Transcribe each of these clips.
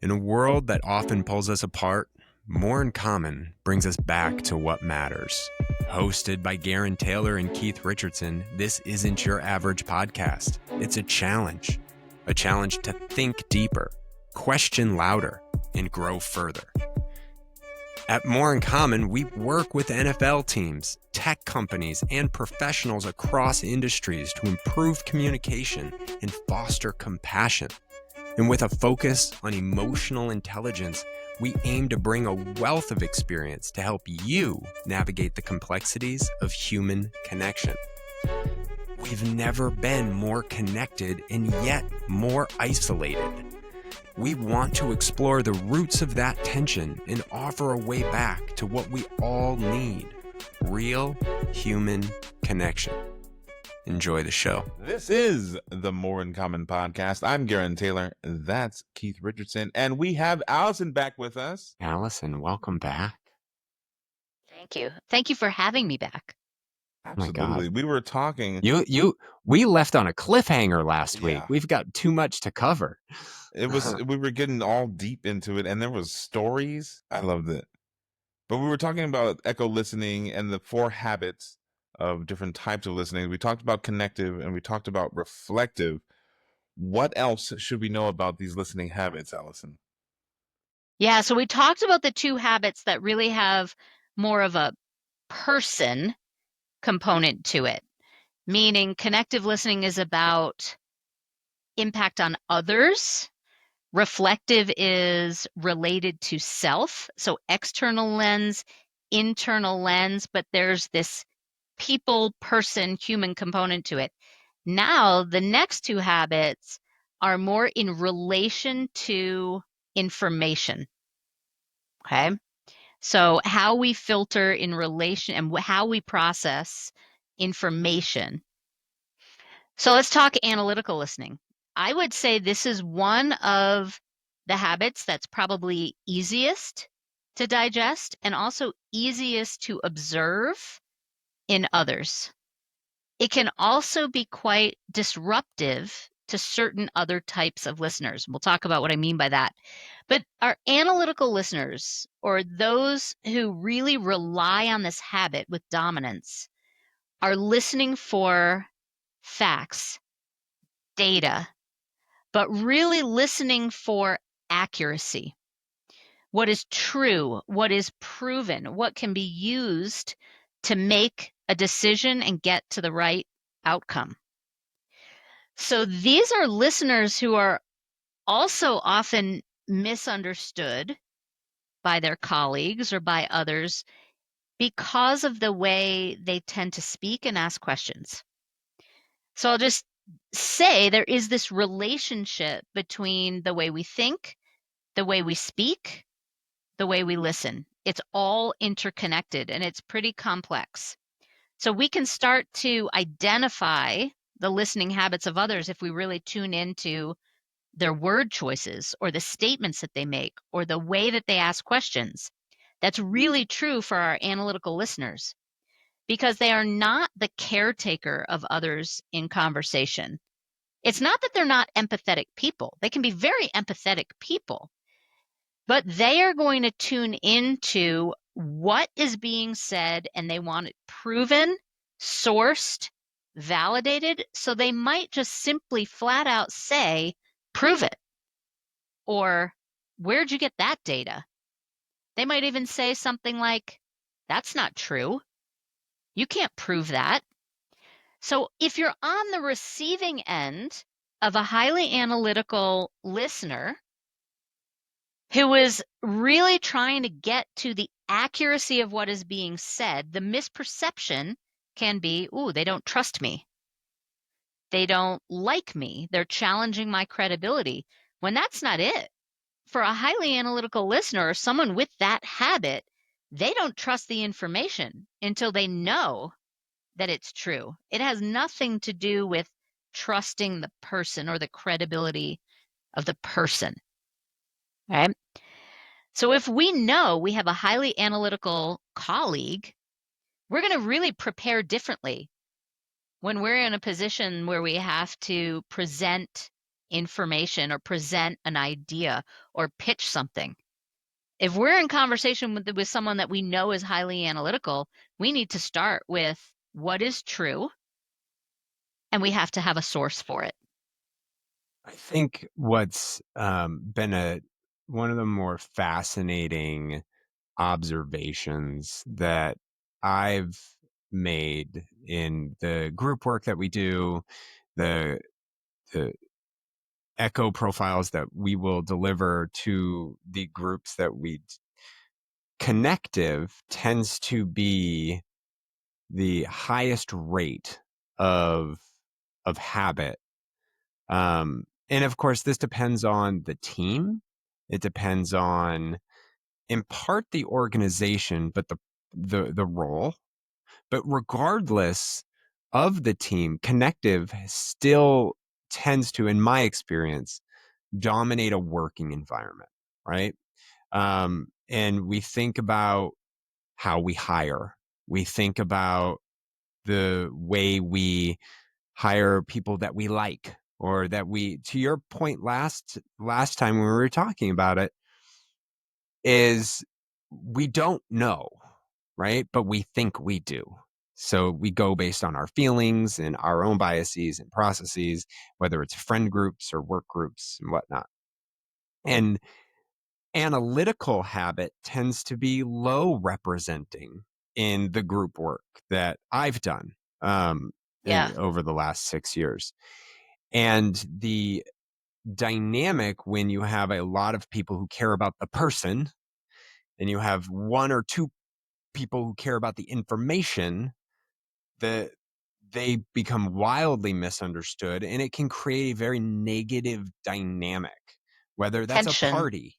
In a world that often pulls us apart, More in Common brings us back to what matters. Hosted by Gerren Taylor and Keith Richardson, this isn't your average podcast. It's a challenge to think deeper, question louder, and grow further. At More in Common, we work with NFL teams, tech companies, and professionals across industries to improve communication and foster compassion. And with a focus on emotional intelligence, we aim to bring a wealth of experience to help you navigate the complexities of human connection. We've never been more connected and yet more isolated. We want to explore the roots of that tension and offer a way back to what we all need: real human connection. Enjoy the show. This is the More in Common podcast. I'm Gerren Taylor. That's Keith Richardson. And we have Allison back with us. Allison, welcome back. Thank you. Thank you for having me back. Absolutely. Oh my God. We were talking. We left on a cliffhanger last week. Yeah. We've got too much to cover. We were getting all deep into it, and there was stories. I loved it. But we were talking about echo listening and the 4 habits of different types of listening. We talked about connective and we talked about reflective. What else should we know about these listening habits, Allison? Yeah, so we talked about the 2 habits that really have more of a person component to it, meaning connective listening is about impact on others. Reflective is related to self, so external lens, internal lens, but there's this people, person, human component to it. Now, the next 2 habits are more in relation to information. Okay? So, how we filter in relation and how we process information. So, let's talk analytical listening. I would say this is one of the habits that's probably easiest to digest and also easiest to observe in others. It can also be quite disruptive to certain other types of listeners. We'll talk about what I mean by that. But our analytical listeners, or those who really rely on this habit with dominance, are listening for facts, data, but really listening for accuracy. What is true, what is proven, what can be used to make a decision and get to the right outcome. So these are listeners who are also often misunderstood by their colleagues or by others because of the way they tend to speak and ask questions. So I'll just say there is this relationship between the way we think, the way we speak, the way we listen. It's all interconnected and it's pretty complex. So we can start to identify the listening habits of others if we really tune into their word choices or the statements that they make or the way that they ask questions. That's really true for our analytical listeners because they are not the caretaker of others in conversation. It's not that they're not empathetic people. They can be very empathetic people, but they are going to tune into what is being said and they want it proven, sourced, validated. So they might just simply flat out say, prove it. Or where'd you get that data? They might even say something like, that's not true. You can't prove that. So if you're on the receiving end of a highly analytical listener who is really trying to get to the accuracy of what is being said, the misperception can be, ooh, they don't trust me. They don't like me. They're challenging my credibility. When that's not it. For a highly analytical listener or someone with that habit, they don't trust the information until they know that it's true. It has nothing to do with trusting the person or the credibility of the person. Right? So if we know we have a highly analytical colleague, we're going to really prepare differently when we're in a position where we have to present information or present an idea or pitch something. If we're in conversation with someone that we know is highly analytical, we need to start with what is true, and we have to have a source for it. I think what's been one of the more fascinating observations that I've made in the group work that we do, the echo profiles that we will deliver to the groups that connective tends to be the highest rate of habit. And of course, this depends on the team. It depends on, in part, the organization, but the role. But regardless of the team, connective still tends to, in my experience, dominate a working environment, right? And we think about how we hire. We think about the way we hire people that we like, or that we, to your point last time when we were talking about it, is we don't know, right? But we think we do. So we go based on our feelings and our own biases and processes, whether it's friend groups or work groups and whatnot. And analytical habit tends to be low representing in the group work that I've done over the last 6 years. And the dynamic when you have a lot of people who care about the person and you have one or two people who care about the information, that they become wildly misunderstood, and it can create a very negative dynamic, whether that's Tension. a party,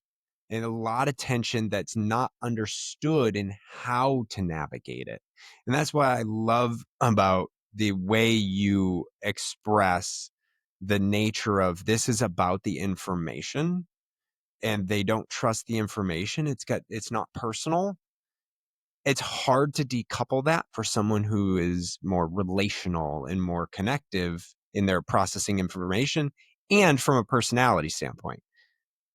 and a lot of tension that's not understood in how to navigate it. And that's what I love about the way you express the nature of this is about the information, and they don't trust the information. It's not personal. It's hard to decouple that for someone who is more relational and more connective in their processing information and from a personality standpoint.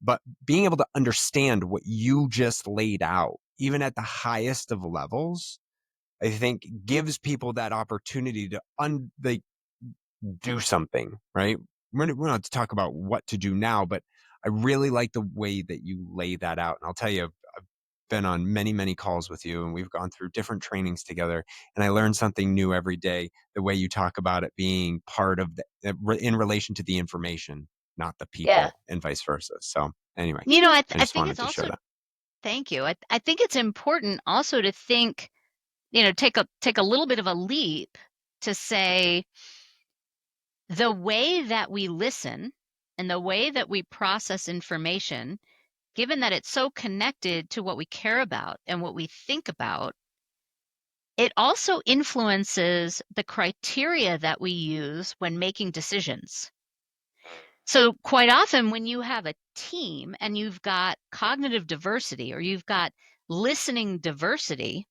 But being able to understand what you just laid out, even at the highest of levels, I think gives people that opportunity to do something, right? We're not to talk about what to do now, but I really like the way that you lay that out. And I'll tell you, I've been on many, many calls with you, and we've gone through different trainings together, and I learn something new every day, the way you talk about it being part of in relation to the information, not the people, and vice versa. So anyway, I I just think wanted it's to share also, that. thank you. I think it's important also to think, take a little bit of a leap to say the way that we listen and the way that we process information, given that it's so connected to what we care about and what we think about, it also influences the criteria that we use when making decisions. So quite often when you have a team and you've got cognitive diversity or you've got listening diversity,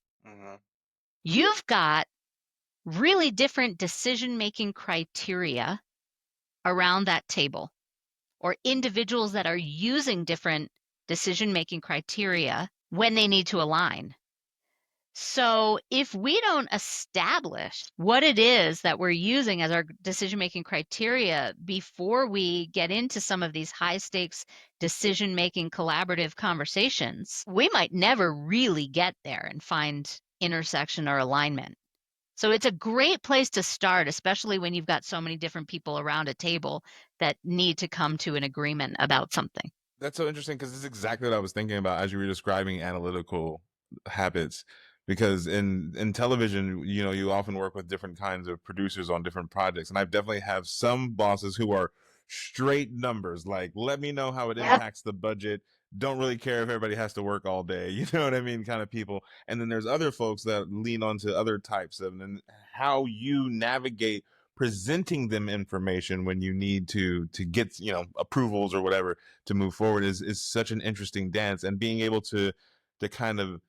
you've got really different decision-making criteria around that table, or individuals that are using different decision-making criteria when they need to align. So if we don't establish what it is that we're using as our decision-making criteria before we get into some of these high-stakes decision-making collaborative conversations, we might never really get there and find intersection or alignment. So it's a great place to start, especially when you've got so many different people around a table that need to come to an agreement about something. That's so interesting, because this is exactly what I was thinking about as you were describing analytical habits. Because in television, you often work with different kinds of producers on different projects, and I definitely have some bosses who are straight numbers, like, let me know how it impacts the budget. Don't really care if everybody has to work all day, you know what I mean, kind of people. And then there's other folks that lean onto other types of, and how you navigate presenting them information when you need to get approvals or whatever to move forward is such an interesting dance. And being able to kind of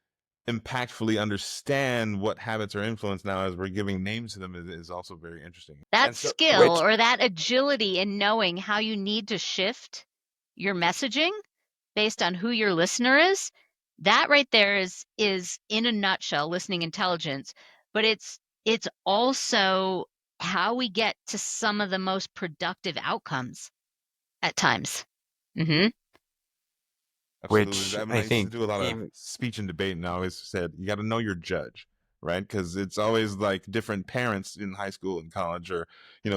impactfully understand what habits are influenced now as we're giving names to them is also very interesting. That And so, skill or that agility in knowing how you need to shift your messaging based on who your listener is, that right there is in a nutshell listening intelligence, but it's also how we get to some of the most productive outcomes at times. Mm-hmm. Absolutely. which I mean, I I used to think do a lot of even, speech and debate, and I always said, you got to know your judge, right? Because it's always like different parents in high school and college, or,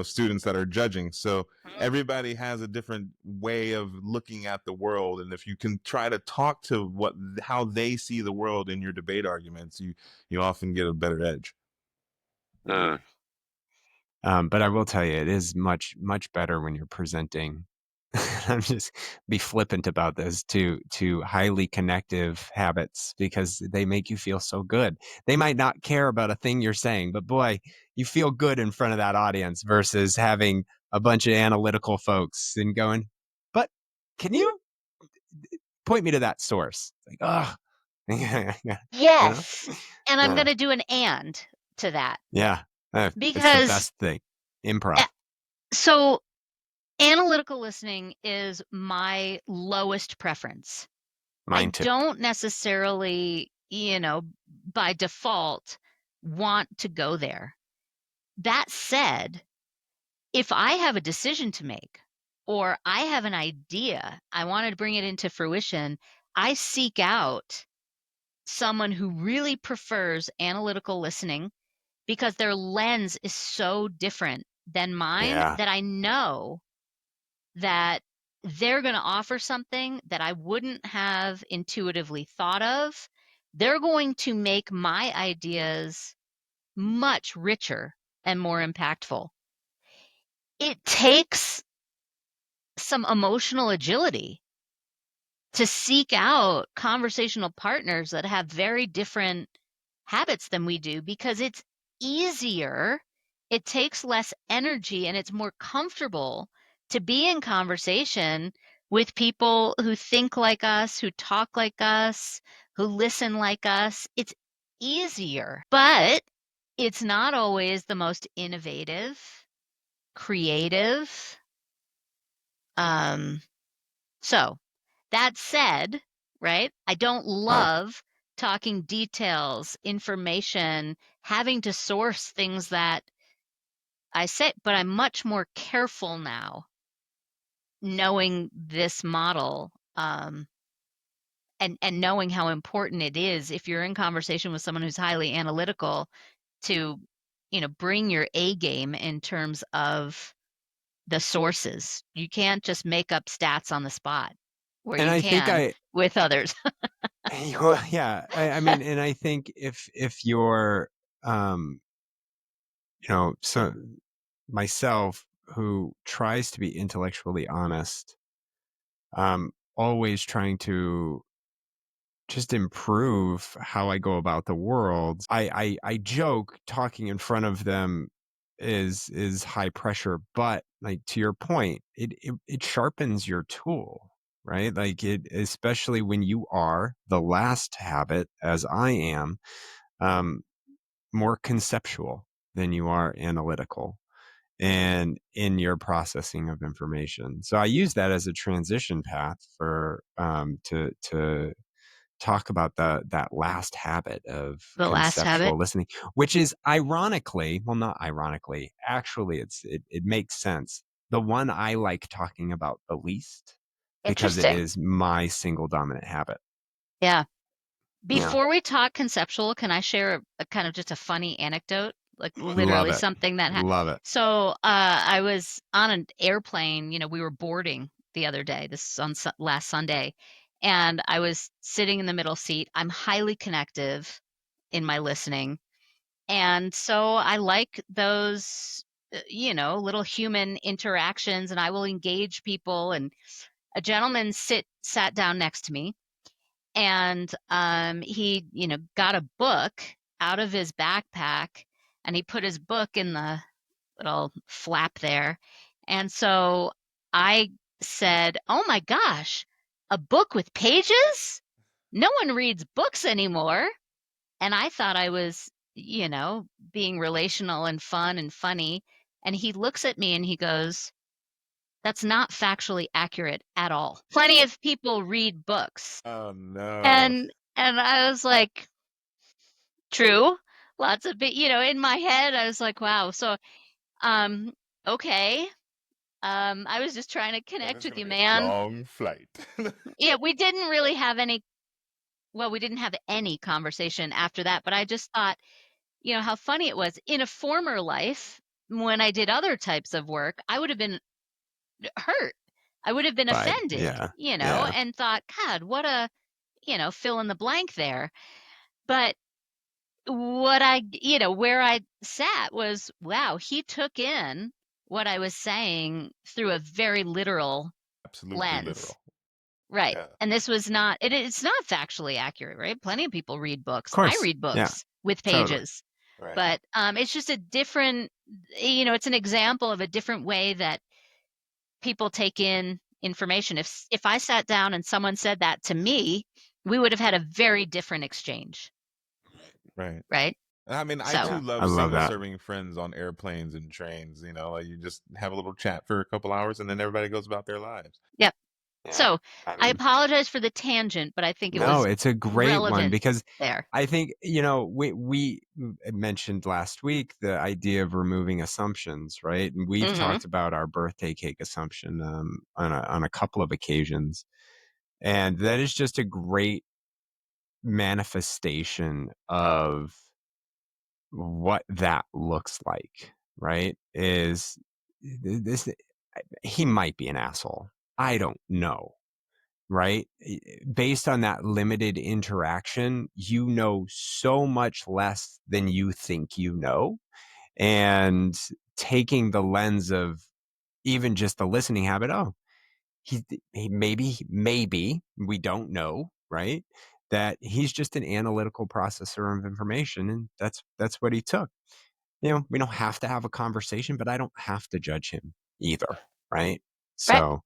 students that are judging. So everybody has a different way of looking at the world. And if you can try to talk to how they see the world in your debate arguments, you often get a better edge. but I will tell you, it is much, much better when you're presenting. I'm just be flippant about this to highly connective habits, because they make you feel so good. They might not care about a thing you're saying, but boy, you feel good in front of that audience versus having a bunch of analytical folks and going, but can you point me to that source? Like, oh, Yes. And I'm Yeah. going to do an and to that Yeah. It's the because best thing. Improv. so analytical listening is my lowest preference. I Mine too. don't necessarily, by default want to go there. That said, if I have a decision to make or I have an idea, I want to bring it into fruition, I seek out someone who really prefers analytical listening because their lens is so different than mine Yeah. that I know that they're going to offer something that I wouldn't have intuitively thought of. They're going to make my ideas much richer and more impactful. It takes some emotional agility to seek out conversational partners that have very different habits than we do because it's easier, it takes less energy, and it's more comfortable to be in conversation with people who think like us, who talk like us, who listen like us. It's easier, but it's not always the most innovative, creative. So that said, right, I don't love talking details, information, having to source things that I say, but I'm much more careful now knowing this model, and knowing how important it is if you're in conversation with someone who's highly analytical to, bring your A game in terms of the sources. You can't just make up stats on the spot where And you I think can with others. well, yeah, I mean, and I think if you're, um, so myself, who tries to be intellectually honest, always trying to just improve how I go about the world. I joke talking in front of them is high pressure, but like to your point, it sharpens your tool, right? Like it, especially when you are the last habit, as I am, um, more conceptual than you are analytical and in your processing of information. So I use that as a transition path for to talk about that last habit of The last habit. conceptual listening, which is ironically, well, not ironically, actually, it makes sense. The one I like talking about the least, because it Interesting. is my single dominant habit. Yeah. Yeah. Before we talk conceptual, can I share a kind of just a funny anecdote? Like Love literally it. something that Love it. So I was on an airplane, we were boarding the other day, this is on last Sunday, and I was sitting in the middle seat. I'm highly connective in my listening. And so I like those, little human interactions, and I will engage people. And a gentleman sat down next to me, and he got a book out of his backpack, and he put his book in the little flap there. And so I said, oh my gosh, a book with pages? No one reads books anymore. And I thought I was, being relational and fun and funny. And he looks at me and he goes, "That's not factually accurate at all. Plenty of people read books." Oh no. And I was like, "True." Lots of in my head, I was like, "Wow." So, um, okay. I was just trying to That connect is with gonna you, be a man. long flight. Yeah, we didn't really have any well, we didn't have any conversation after that, but I just thought, how funny it was. In a former life, when I did other types of work, I would have been hurt. I would have been Right. offended, Yeah. Yeah. and thought, God, what a, fill in the blank there. But where I sat was, wow, he took in what I was saying through a very literal Absolutely lens. literal. Right. Yeah. And this was not, it's not factually accurate, right? Plenty of people read Of books. I course. read Yeah. books with Totally. pages, Right. but it's just a different, it's an example of a different way that people take in information. If I sat down and someone said that to me, we would have had a very different exchange, Right. right? I mean, I So, too Yeah. I love love single that. serving friends on airplanes and trains. Like you just have a little chat for a couple hours and then everybody goes about their lives. yep. Yeah. So I I mean, apologize for the tangent, but I think it no, was it's a great one relevant because there. I think, we mentioned last week the idea of removing assumptions, right? And we've Hmm. talked about our birthday cake assumption on a couple of occasions. And that is just a great manifestation of what that looks like, right? Is this he might be an asshole. I don't know, right? Based on that limited interaction, you know so much less than you think you know. And taking the lens of even just the listening habit, oh, he maybe we don't know, right? That he's just an analytical processor of information, and that's what he took. We don't have to have a conversation, but I don't have to judge him either, right? Right. So,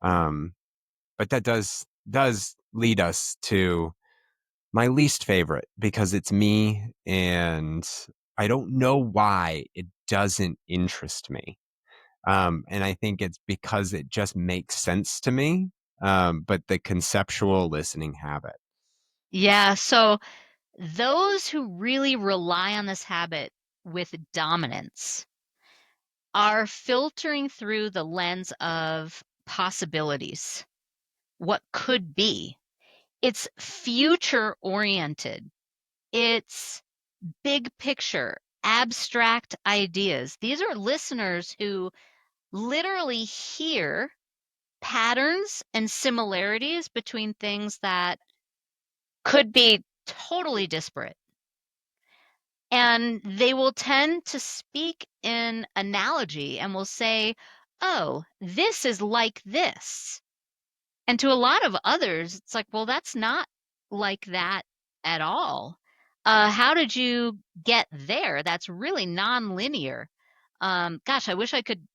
um, but that does lead us to my least favorite because it's me, and I don't know why it doesn't interest me. And I think it's because it just makes sense to me. But the conceptual listening habit. Yeah. So those who really rely on this habit with dominance are filtering through the lens of possibilities, what could be. It's future oriented, it's big picture, abstract ideas. These are listeners who literally hear patterns and similarities between things that could be totally disparate. And they will tend to speak in analogy and will say, "Oh, this is like this." And to a lot of others, it's like, "Well, that's not like that at all. How did you get there? That's really nonlinear." Gosh, I wish I could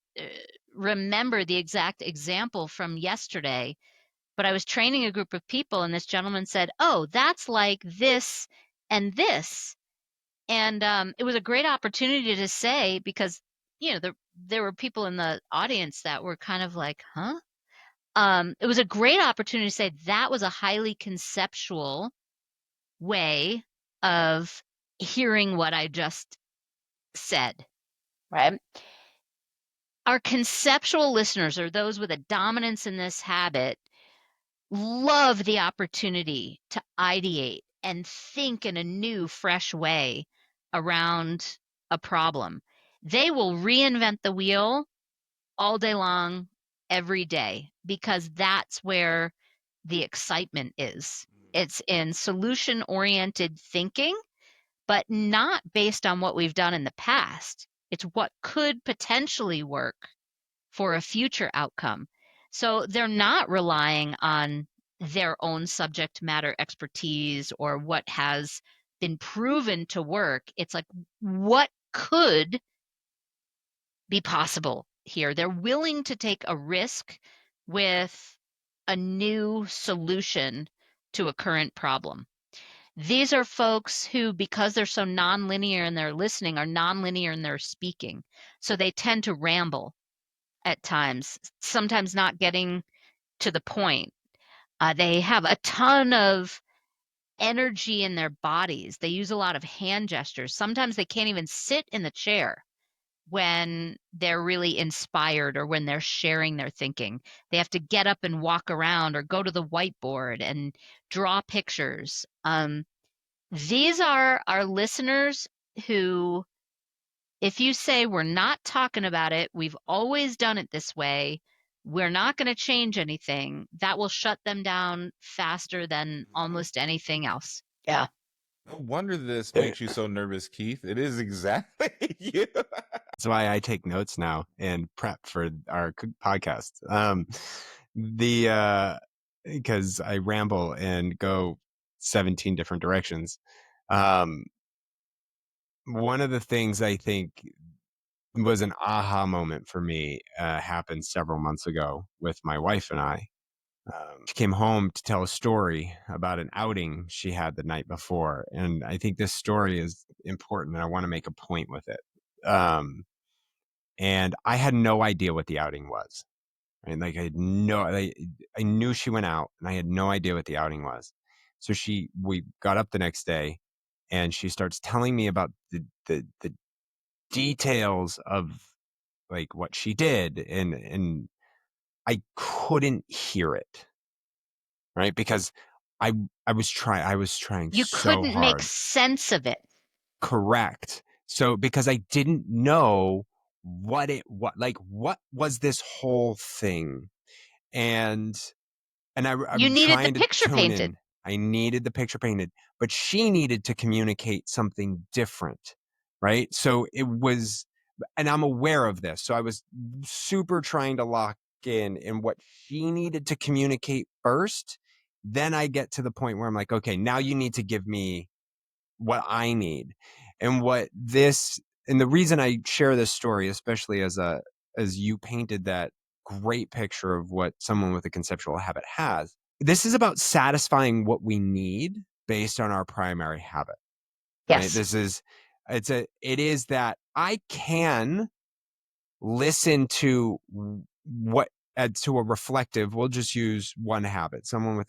remember the exact example from yesterday, but I was training a group of people, and this gentleman said, "Oh, that's like this and this." And it was a great opportunity to say, because there were people in the audience that were kind of like, huh? It was a great opportunity to say that was a highly conceptual way of hearing what I just said, right? Our conceptual listeners, or those with a dominance in this habit, love the opportunity to ideate and think in a new, fresh way around a problem. They will reinvent the wheel all day long, every day, because that's where the excitement is. It's in solution oriented thinking, but not based on what we've done in the past. It's what could potentially work for a future outcome. So they're not relying on their own subject matter expertise or what has been proven to work. It's like, what could be possible here? They're willing to take a risk with a new solution to a current problem. These are folks who, because they're so nonlinear in their listening, are nonlinear in their speaking. So they tend to ramble at times, sometimes not getting to the point. They have a ton of energy in their bodies. They use a lot of hand gestures. Sometimes they can't even sit in the chair when they're really inspired or when they're sharing their thinking. They have to get up and walk around or go to the whiteboard and draw pictures. These are our listeners who, if you say we're not talking about it, we've always done it this way, we're not going to change anything, that will shut them down faster than almost anything else. Yeah. No wonder this There- makes you so nervous, Keith. It is exactly you. That's why I take notes now and prep for our podcast. Because I ramble and go 17 different directions. One of the things I think was an aha moment for me happened several months ago with my wife and I. She came home to tell a story about an outing she had the night before. And I think this story is important and I want to make a point with it. And I had no idea what the outing was. Right? Like I knew she went out and I had no idea what the outing was. So we got up the next day and she starts telling me about the details of like what she did. And I couldn't hear it. Right. Because I was trying You so couldn't make hard. sense of it. Correct. So because I didn't know what was this whole thing? And You I'm needed the trying to picture tune painted. in. I needed the picture painted, but she needed to communicate something different, right? So it was, and I'm aware of this. So I was super trying to lock in what she needed to communicate first. Then I get to the point where I'm like, okay, now you need to give me what I need. And and the reason I share this story, especially as you painted that great picture of what someone with a conceptual habit has, this is about satisfying what we need based on our primary habit, right? Yes. It is that I can listen to what, to a reflective, we'll just use one habit, someone with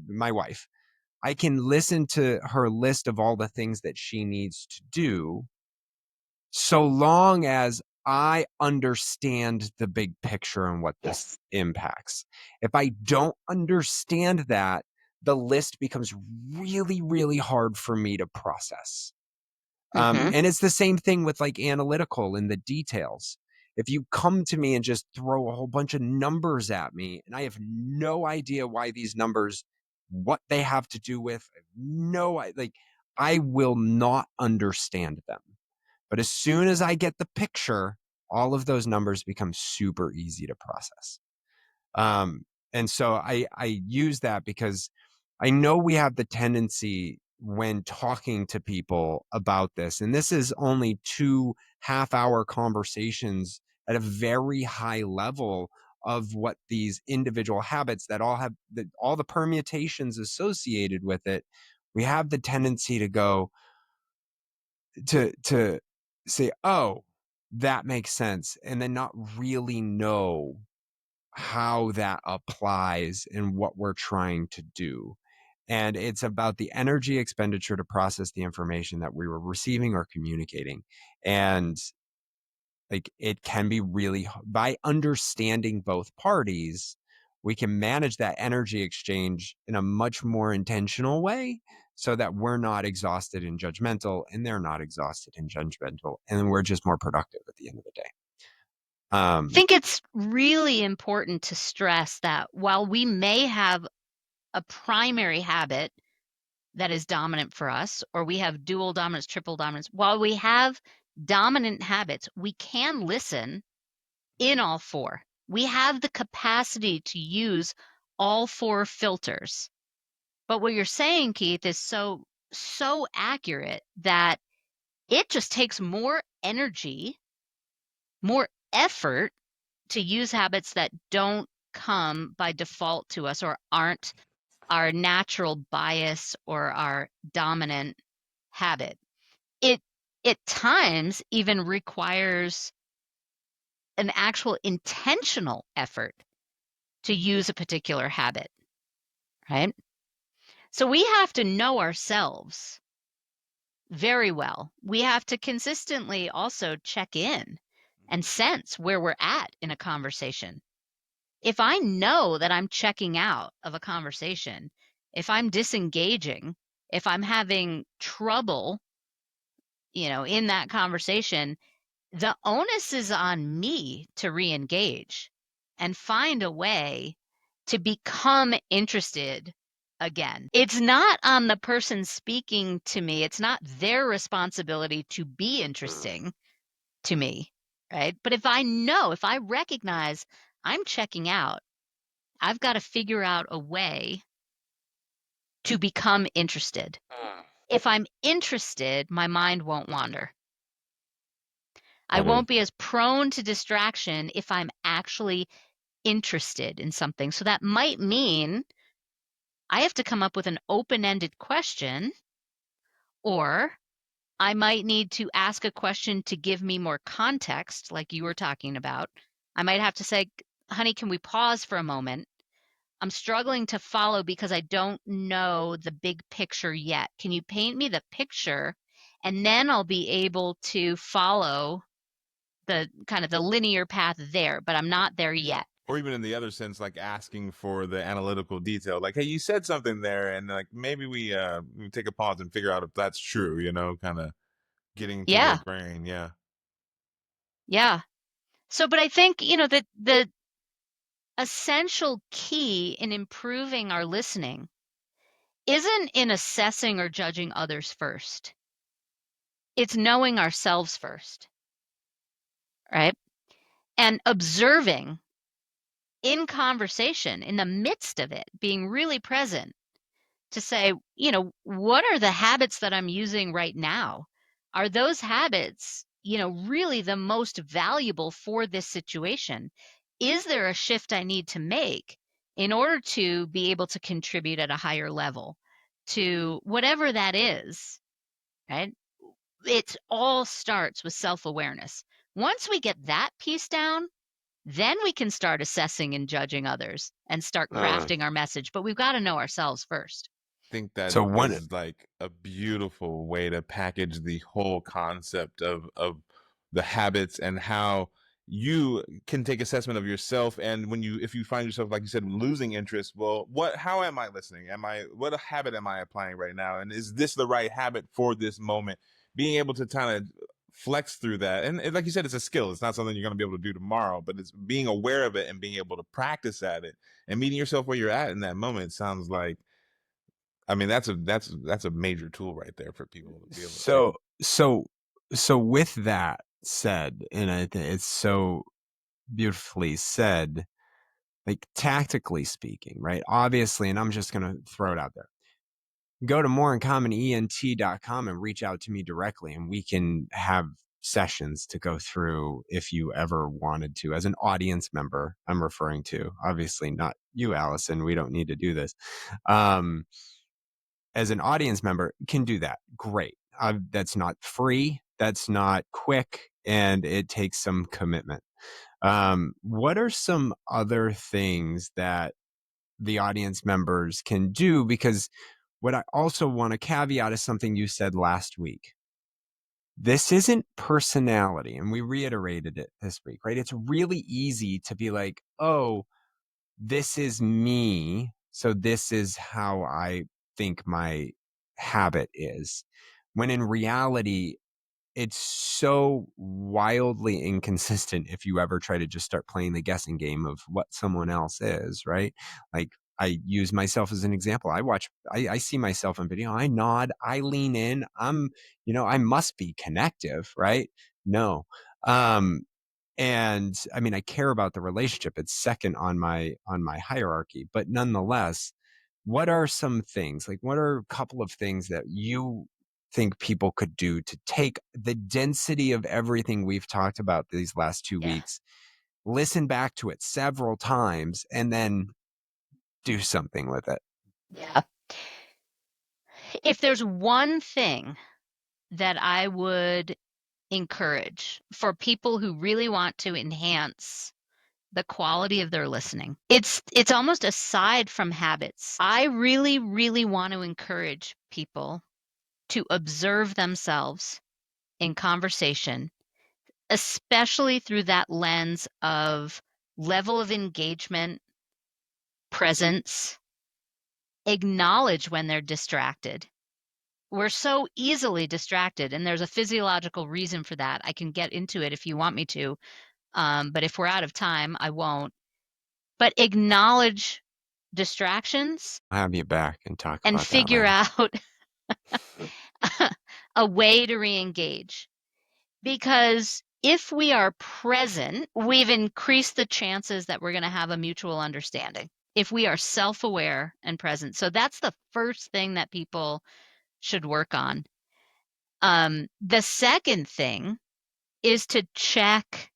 my wife. I can listen to her list of all the things that she needs to do so long as I understand the big picture and what this Yes. impacts. If I don't understand that, the list becomes really, really hard for me to process. Mm-hmm. And it's the same thing with like analytical in the details. If you come to me and just throw a whole bunch of numbers at me, and I have no idea why these numbers, what they have to do with, I will not understand them. But as soon as I get the picture, all of those numbers become super easy to process. And so I use that because I know we have the tendency when talking to people about this, and this is only 2 half-hour conversations at a very high level of what these individual habits that all the permutations associated with it. We have the tendency to go to say, oh, that makes sense, and then not really know how that applies and what we're trying to do. And it's about the energy expenditure to process the information that we were receiving or communicating. And like it can be really, by understanding both parties, we can manage that energy exchange in a much more intentional way so that we're not exhausted and judgmental and they're not exhausted and judgmental. And we're just more productive at the end of the day. I think it's really important to stress that while we may have a primary habit that is dominant for us, or we have dual dominance, triple dominance, while we have dominant habits, we can listen in all four. We have the capacity to use all four filters. But what you're saying, Keith, is so accurate that it just takes more energy, more effort to use habits that don't come by default to us or aren't our natural bias or our dominant habit. It at times even requires an actual intentional effort to use a particular habit, right? So we have to know ourselves very well. We have to consistently also check in and sense where we're at in a conversation. If I know that I'm checking out of a conversation, if I'm disengaging, if I'm having trouble, in that conversation, the onus is on me to re-engage and find a way to become interested again. It's not on the person speaking to me. It's not their responsibility to be interesting to me, right? But if I recognize I'm checking out, I've got to figure out a way to become interested. If I'm interested, my mind won't wander. I won't be as prone to distraction if I'm actually interested in something. So that might mean I have to come up with an open-ended question, or I might need to ask a question to give me more context, like you were talking about. I might have to say, honey, can we pause for a moment? I'm struggling to follow because I don't know the big picture yet. Can you paint me the picture? And then I'll be able to follow the kind of the linear path there, but I'm not there yet. Or even in the other sense, like asking for the analytical detail, like, hey, you said something there, and like maybe we take a pause and figure out if that's true, kind of getting to Yeah. the brain. Yeah. Yeah. So, but I think, that the essential key in improving our listening isn't in assessing or judging others first. It's knowing ourselves first, right? And observing in conversation, in the midst of it, being really present to say, what are the habits that I'm using right now? Are those habits, really the most valuable for this situation? Is there a shift I need to make in order to be able to contribute at a higher level to whatever that is, right? It all starts with self-awareness. Once we get that piece down, then we can start assessing and judging others and start crafting our message. But we've got to know ourselves first. Think that So one is like a beautiful way to package the whole concept of the habits and how you can take assessment of yourself. And if you find yourself, like you said, losing interest, well, how am I listening? What habit am I applying right now? And is this the right habit for this moment? Being able to kind of flex through that. And like you said, it's a skill. It's not something you're going to be able to do tomorrow, but it's being aware of it and being able to practice at it and meeting yourself where you're at in that moment. Sounds like, I mean, that's a major tool right there for people to be able to take. So with that said, and I think it's so beautifully said, like tactically speaking, right? Obviously, and I'm just going to throw it out there. Go to moreincommonent.com and reach out to me directly, and we can have sessions to go through if you ever wanted to. As an audience member, I'm referring to, obviously not you, Allison. We don't need to do this. As an audience member, can do that. Great. That's not free. That's not quick, and it takes some commitment. What are some other things that the audience members can do? Because what I also want to caveat is something you said last week. This isn't personality, and we reiterated it this week, right? It's really easy to be like, oh, this is me, so this is how I think my habit is. When in reality, it's so wildly inconsistent if you ever try to just start playing the guessing game of what someone else is, right? Like I use myself as an example. I see myself on video. I nod, I lean in. I must be connective, right? No. And I mean, I care about the relationship. It's second on my hierarchy, but nonetheless, what are some things, like what are a couple of things that you think people could do to take the density of everything we've talked about these last 2 weeks, listen back to it several times, and then do something with it? Yeah. If there's one thing that I would encourage for people who really want to enhance the quality of their listening, it's almost aside from habits. I really, really want to encourage people to observe themselves in conversation, especially through that lens of level of engagement, presence, acknowledge when they're distracted. We're so easily distracted, and there's a physiological reason for that. I can get into it if you want me to, but if we're out of time, I won't. But acknowledge distractions I'll have you back and talk and about that figure later. out a way to re-engage. Because if we are present, we've increased the chances that we're going to have a mutual understanding. If we are self-aware and present. So that's the first thing that people should work on. The second thing is to check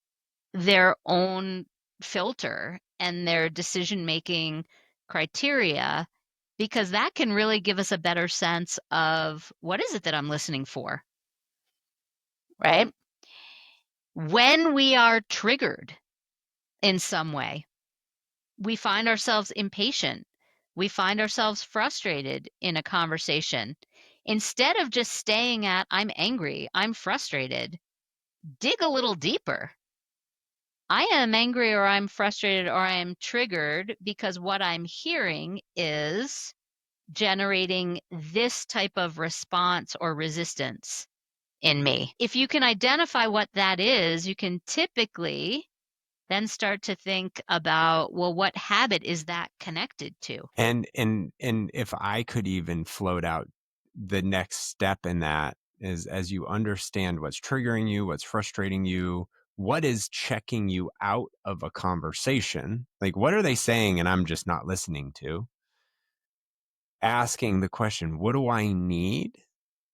their own filter and their decision-making criteria, because that can really give us a better sense of what is it that I'm listening for, right? When we are triggered in some way, we find ourselves impatient. We find ourselves frustrated in a conversation. Instead of just staying at, I'm angry, I'm frustrated, dig a little deeper. I am angry or I'm frustrated or I am triggered because what I'm hearing is generating this type of response or resistance in me. If you can identify what that is, you can typically then start to think about, well, what habit is that connected to? And if I could even float out the next step in that is, as you understand what's triggering you, what's frustrating you, what is checking you out of a conversation? Like, what are they saying and I'm just not listening to? Asking the question, what do I need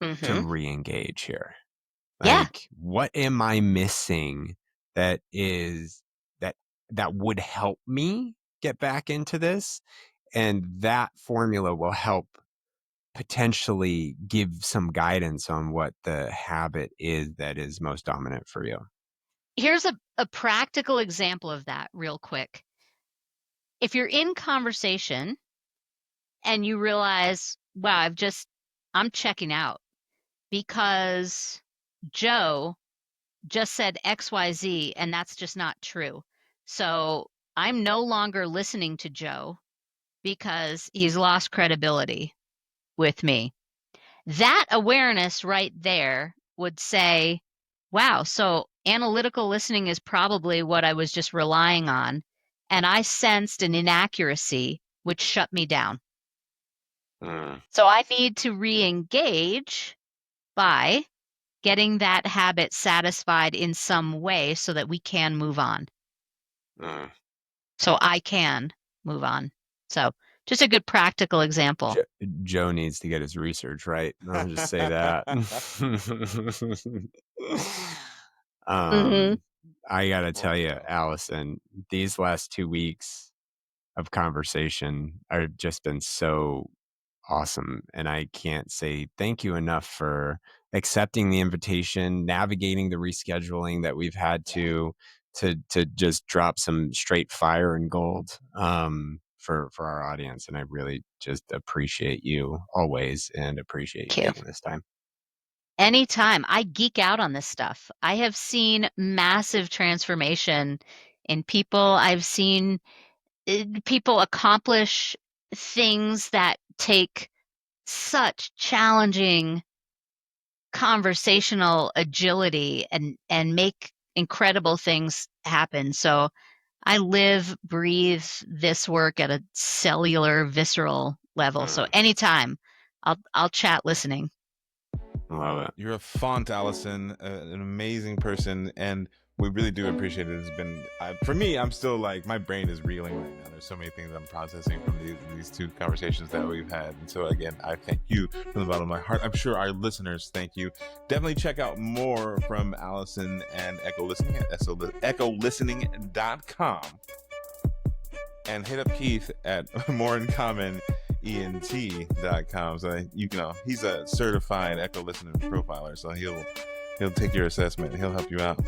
to Mm-hmm. re-engage here? Yeah. Like, what am I missing that would help me get back into this? And that formula will help potentially give some guidance on what the habit is that is most dominant for you. Here's a practical example of that real quick. If you're in conversation and you realize, wow, I'm checking out because Joe just said XYZ and that's just not true. So I'm no longer listening to Joe because he's lost credibility with me. That awareness right there would say, wow, so analytical listening is probably what I was just relying on. And I sensed an inaccuracy, which shut me down. So I need to re-engage by getting that habit satisfied in some way so that we can move on. So I can move on. So just a good practical example. Joe needs to get his research right. I'll just say that. I got to tell you, Allison, these last 2 weeks of conversation have just been so awesome. And I can't say thank you enough for accepting the invitation, navigating the rescheduling that we've had to just drop some straight fire and gold for our audience. And I really just appreciate you always and appreciate you taking this time. Anytime. I geek out on this stuff. I have seen massive transformation in people. I've seen people accomplish things that take such challenging conversational agility and make incredible things happen. So I live, breathe this work at a cellular, visceral level. So anytime I'll chat listening. Love it. You're a font, Allison, an amazing person, and we really do appreciate it. It's been, for me, I'm still like, my brain is reeling right now. There's so many things I'm processing from these two conversations that we've had. And so again, I thank you from the bottom of my heart. I'm sure our listeners thank you. Definitely check out more from Allison and Echo Listening at echolistening.com. And hit up Keith at More in Common ENT.com. So you know, he's a certified echo listening profiler, so he'll take your assessment. He'll help you out.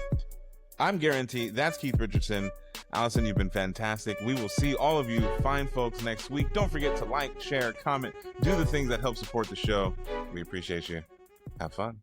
I'm Guarantee. That's Keith Richardson. Allison, you've been fantastic. We will see all of you fine folks next week. Don't forget to like, share, comment, do the things that help support the show. We appreciate you. Have fun.